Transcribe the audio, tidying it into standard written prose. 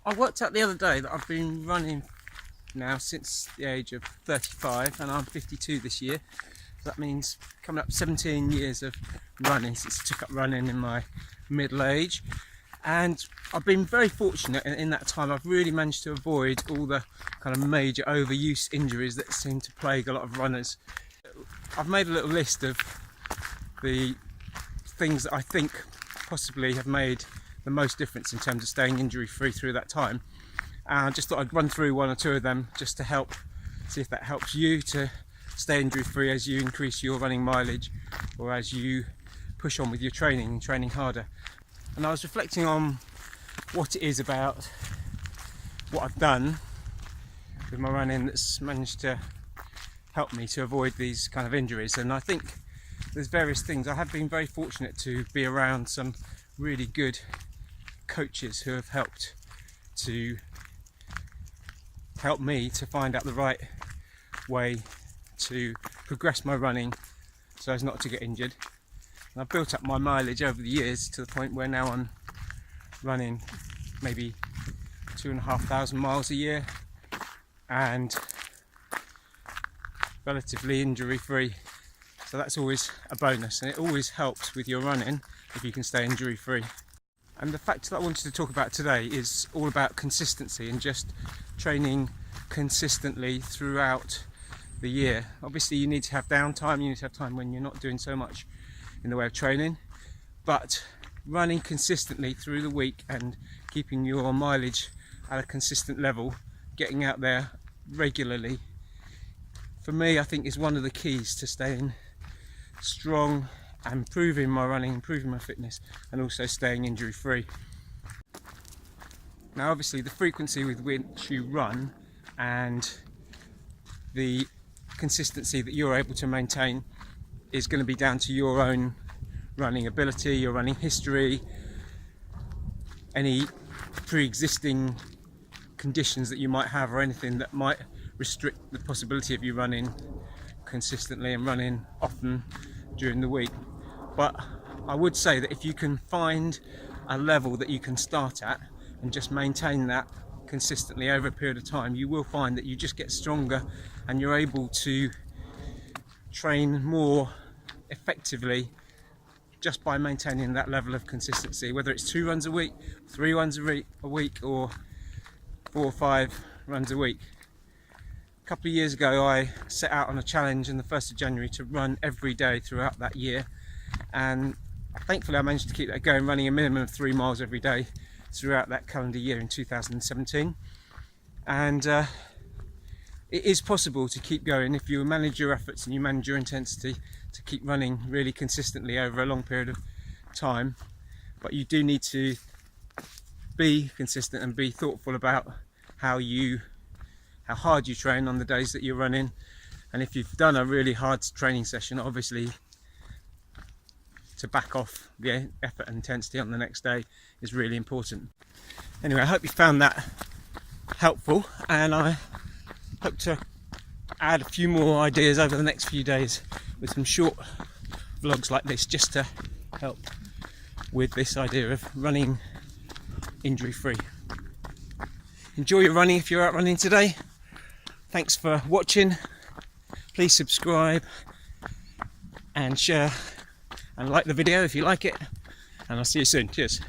I worked out the other day that I've been running now since the age of 35, and I'm 52 this year. So that means coming up 17 years of running since I took up running in my middle age. And I've been very fortunate in that time. I've really managed to avoid all the kind of major overuse injuries that seem to plague a lot of runners. I've made a little list of the things that I think possibly have made the most difference in terms of staying injury free through that time. And I just thought I'd run through one or two of them just to help, see if that helps you to stay injury free as you increase your running mileage or as you push on with your training and training harder. And I was reflecting on what it is about what I've done with my running that's managed to help me to avoid these kind of injuries. And I think there's various things. I have been very fortunate to be around some really good coaches who have helped me to find out the right way to progress my running so as not to get injured. And I've built up my mileage over the years to the point where now I'm running maybe 2,500 miles a year and relatively injury free. So that's always a bonus, and it always helps with your running if you can stay injury free. And the fact that I wanted to talk about today is all about consistency and just training consistently throughout the year. Obviously you need to have downtime, you need to have time when you're not doing so much in the way of training, but running consistently through the week and keeping your mileage at a consistent level, getting out there regularly, for me I think is one of the keys to staying strong and improving my running, improving my fitness, and also staying injury free. Now obviously the frequency with which you run and the consistency that you're able to maintain is going to be down to your own running ability, your running history, any pre-existing conditions that you might have, or anything that might restrict the possibility of you running consistently and running often during the week. But I would say that if you can find a level that you can start at and just maintain that consistently over a period of time, you will find that you just get stronger and you're able to train more effectively just by maintaining that level of consistency, whether it's 2 runs a week, 3 runs a week, or 4 or 5 runs a week. A couple of years ago I set out on a challenge on the 1st of January to run every day throughout that year, and thankfully I managed to keep that going, running a minimum of 3 miles every day throughout that calendar year in 2017. And it is possible to keep going if you manage your efforts and you manage your intensity to keep running really consistently over a long period of time. But you do need to be consistent and be thoughtful about how hard you train on the days that you're running. And if you've done a really hard training session, obviously to back off the effort and intensity on the next day is really important. Anyway, I hope you found that helpful, and I hope to add a few more ideas over the next few days with some short vlogs like this, just to help with this idea of running injury free. Enjoy your running if you're out running today. Thanks for watching. Please subscribe and share and like the video if you like it, and I'll see you soon. Cheers.